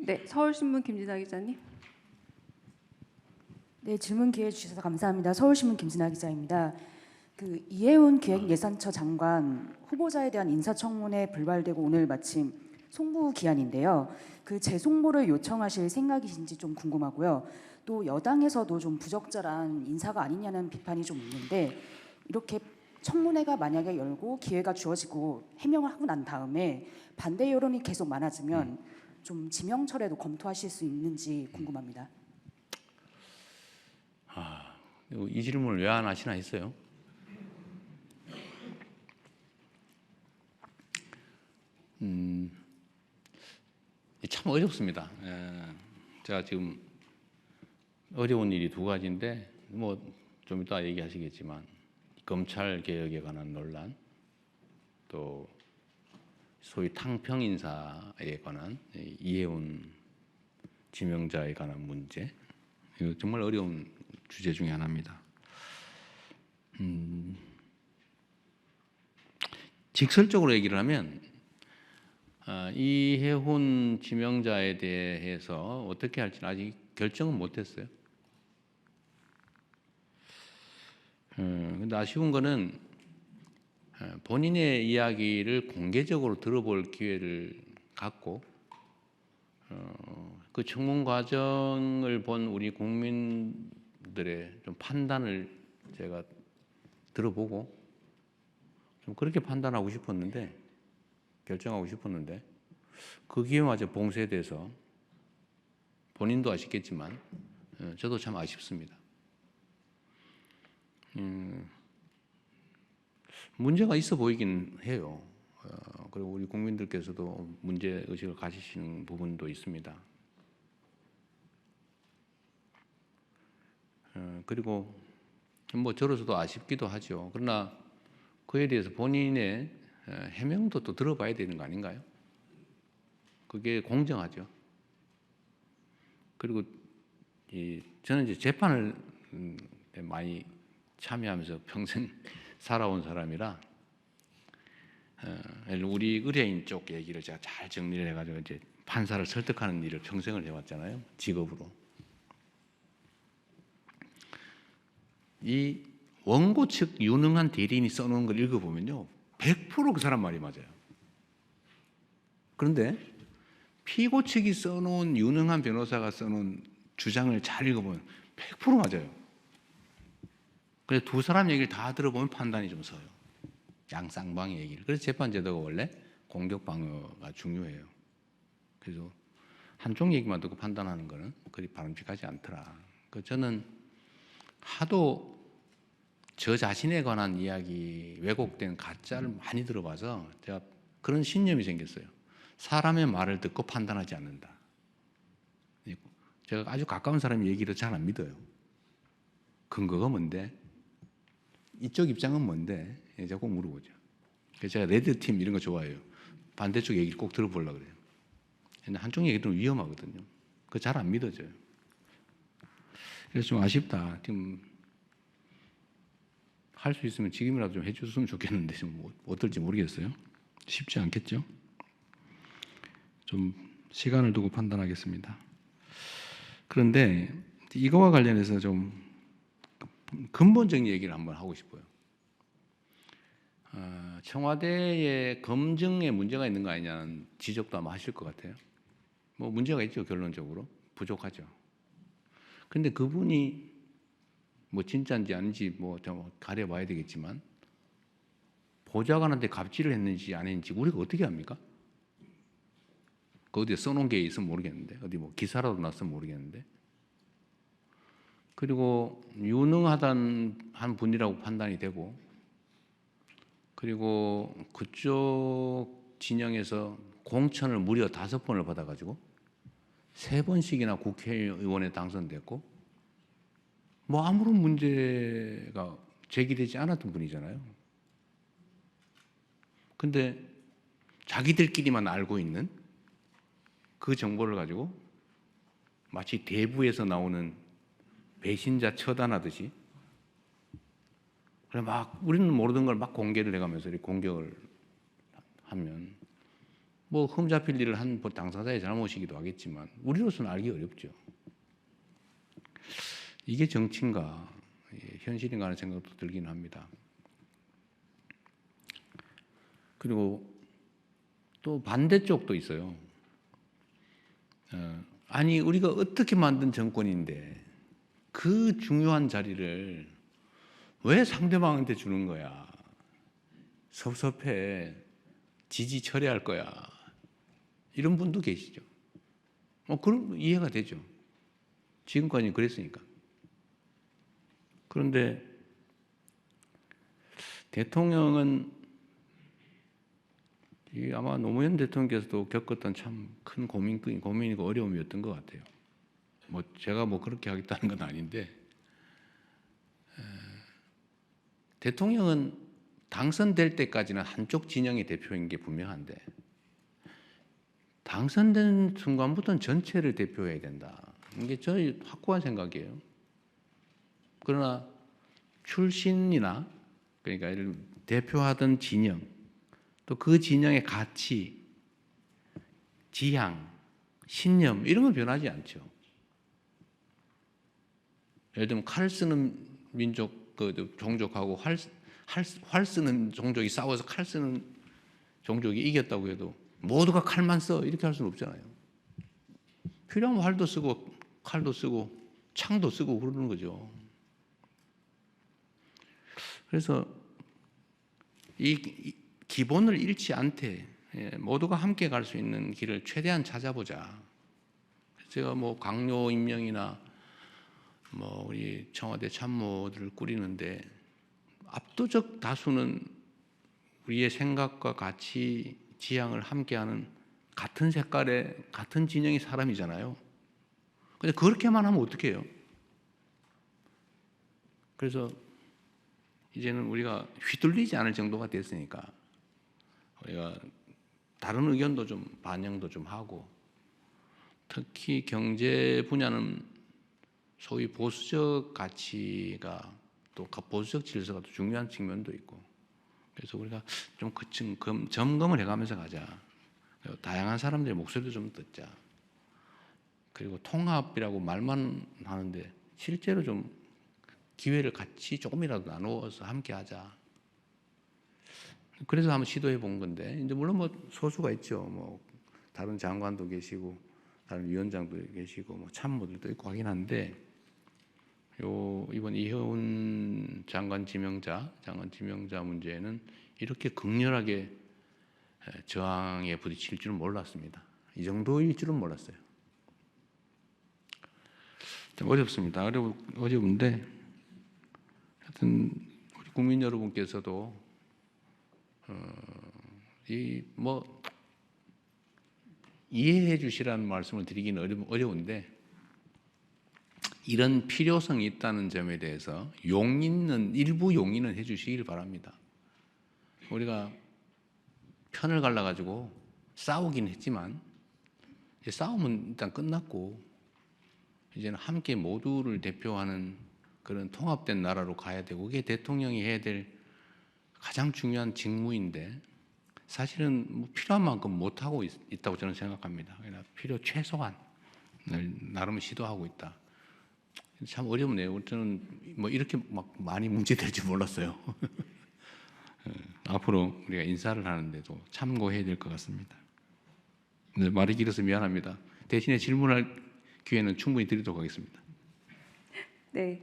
네, 서울신문 김진아 기자님. 네, 질문 기회 주셔서 감사합니다. 서울신문 김진아 기자입니다. 이해운 기획예산처 장관 후보자에 대한 인사청문회 불발되고 오늘 마침 송부 기한인데요. 재송부를 요청하실 생각이신지 좀 궁금하고요. 또 여당에서도 좀 부적절한 인사가 아니냐는 비판이 좀 있는데 이렇게 청문회가 만약에 열고 기회가 주어지고 해명을 하고 난 다음에 반대 여론이 계속 많아지면 좀 지명철회도 검토하실 수 있는지 궁금합니다. 이 질문을 왜 안 하시나 했어요. 참 어렵습니다. 제가 지금 어려운 일이 두 가지인데 좀 이따 얘기하시겠지만 검찰 개혁에 관한 논란, 또 소위 탕평 인사에 관한 이해운 지명자에 관한 문제, 이거 정말 어려운 주제 중에 하나입니다. 직설적으로 얘기를 하면 이해훈 지명자에 대해서 어떻게 할지는 아직 결정은 못했어요. 근데 아쉬운 거는 본인의 이야기를 공개적으로 들어볼 기회를 갖고 그 청문 과정을 본 우리 국민들의 좀 판단을 제가 들어보고 좀 그렇게 판단하고 싶었는데, 결정하고 싶었는데 그 기회마저 봉쇄돼서 본인도 아쉽겠지만 저도 참 아쉽습니다. 문제가 있어 보이긴 해요. 그리고 우리 국민들께서도 문제 의식을 가지시는 부분도 있습니다. 그리고 저로서도 아쉽기도 하죠. 그러나 그에 대해서 본인의 해명도 또 들어봐야 되는 거 아닌가요? 그게 공정하죠. 그리고 저는 이제 재판을 많이 참여하면서 평생 살아온 사람이라 우리 의뢰인 쪽 얘기를 제가 잘 정리를 해가지고 이제 판사를 설득하는 일을 평생을 해왔잖아요. 직업으로. 이 원고 측 유능한 대리인이 써놓은 걸 읽어보면요, 100%그 사람 말이 맞아요. 그런데 피고 측이 써놓은, 유능한 변호사가 써놓은 주장을 잘 읽어보면 100% 맞아요. 그래서 두 사람 얘기를 다 들어보면 판단이 좀 서요. 양쌍방의 얘기를. 그래서 재판제도가 원래 공격 방어가 중요해요. 그래서 한쪽 얘기만 듣고 판단하는 거는 그리 바람직하지 않더라. 저는 하도 저 자신에 관한 이야기, 왜곡된 가짜를 많이 들어봐서 제가 그런 신념이 생겼어요. 사람의 말을 듣고 판단하지 않는다. 제가 아주 가까운 사람 얘기를 잘 안 믿어요. 근거가 뭔데? 이쪽 입장은 뭔데? 제가 꼭 물어보죠. 그래서 제가 레드팀 이런 거 좋아해요. 반대쪽 얘기를 꼭 들어보려고 그래요. 근데 한쪽 얘기 들으면 위험하거든요. 그거 잘 안 믿어져요. 그래서 좀 아쉽다. 지금 할 수 있으면 지금이라도 좀 해줬으면 좋겠는데 좀 어떨지 모르겠어요. 쉽지 않겠죠? 좀 시간을 두고 판단하겠습니다. 그런데 이거와 관련해서 좀 근본적인 얘기를 한번 하고 싶어요. 청와대의 검증에 문제가 있는 거 아니냐는 지적도 아마 하실 것 같아요. 문제가 있죠, 결론적으로. 부족하죠. 근데 그분이 진짜인지 아닌지 좀 가려봐야 되겠지만, 보좌관한테 갑질을 했는지 안 했는지 우리가 어떻게 합니까? 그 어디에 써놓은 게 있으면 모르겠는데, 어디 기사라도 났으면 모르겠는데. 그리고 유능하다는 한 분이라고 판단이 되고, 그리고 그쪽 진영에서 공천을 무려 5번을 받아가지고 3번씩이나 국회의원에 당선됐고, 아무런 문제가 제기되지 않았던 분이잖아요. 근데 자기들끼리만 알고 있는 그 정보를 가지고 마치 대부에서 나오는 배신자 처단하듯이, 그래 우리는 모르던 걸 막 공개를 해가면서 공격을 하면 뭐 흠잡힐 일을 한 당사자의 잘못이기도 하겠지만 우리로서는 알기 어렵죠. 이게 정치인가 현실인가 하는 생각도 들긴 합니다. 그리고 또 반대쪽도 있어요. 아니 우리가 어떻게 만든 정권인데 그 중요한 자리를 왜 상대방한테 주는 거야? 섭섭해. 지지 처리할 거야. 이런 분도 계시죠. 그럼 이해가 되죠. 지금까지 그랬으니까. 그런데 대통령은 아마 노무현 대통령께서도 겪었던 참 큰 고민이고 어려움이었던 것 같아요. 뭐 제가 뭐 그렇게 하겠다는 건 아닌데 대통령은 당선될 때까지는 한쪽 진영의 대표인 게 분명한데 당선된 순간부터는 전체를 대표해야 된다. 이게 저희 확고한 생각이에요. 그러나 출신이나 그러니까 이를 대표하던 진영 또 그 진영의 가치, 지향, 신념 이런 건 변하지 않죠. 예를 들면 칼 쓰는 민족, 종족하고 활 쓰는 종족이 싸워서 칼 쓰는 종족이 이겼다고 해도 모두가 칼만 써 이렇게 할 수는 없잖아요. 필요하면 활도 쓰고 칼도 쓰고 창도 쓰고 그러는 거죠. 그래서 이 기본을 잃지 않되 모두가 함께 갈 수 있는 길을 최대한 찾아보자. 제가 뭐 강요 임명이나 뭐 우리 청와대 참모들을 꾸리는데 압도적 다수는 우리의 생각과 가치, 지향을 함께하는 같은 색깔의 같은 진영의 사람이잖아요. 근데 그렇게만 하면 어떻게 해요? 그래서 이제는 우리가 휘둘리지 않을 정도가 됐으니까 우리가 다른 의견도 좀 반영도 좀 하고 특히 경제 분야는 소위 보수적 가치가 또 보수적 질서가 또 중요한 측면도 있고 그래서 우리가 좀 점검을 해가면서 가자. 그리고 다양한 사람들의 목소리도 좀 듣자. 그리고 통합이라고 말만 하는데 실제로 좀 기회를 같이 조금이라도 나누어서 함께 하자. 그래서 한번 시도해 본 건데 이제 물론 뭐 소수가 있죠. 뭐 다른 장관도 계시고 다른 위원장도 계시고 뭐 참모들도 있고 하긴 한데 이번 이혜훈 장관 지명자 문제는 이렇게 극렬하게 저항에 부딪힐 줄은 몰랐습니다. 이 정도일 줄은 몰랐어요. 좀 어렵습니다. 어려운데 하여튼 우리 국민 여러분께서도 이해해 주시라는 말씀을 드리기는 어려운데 이런 필요성이 있다는 점에 대해서 일부 용인은 해주시길 바랍니다. 우리가 편을 갈라가지고 싸우긴 했지만 이제 싸움은 일단 끝났고 이제는 함께 모두를 대표하는 그런 통합된 나라로 가야 되고 그게 대통령이 해야 될 가장 중요한 직무인데 사실은 뭐 필요한 만큼 못하고 있다고 저는 생각합니다. 필요 최소한을 나름 시도하고 있다. 참 어렵네요. 저는 뭐 이렇게 막 많이 문제될 줄 몰랐어요. 앞으로 우리가 인사를 하는데도 참고해야 될 것 같습니다. 네, 말이 길어서 미안합니다. 대신에 질문할 기회는 충분히 드리도록 하겠습니다. 네.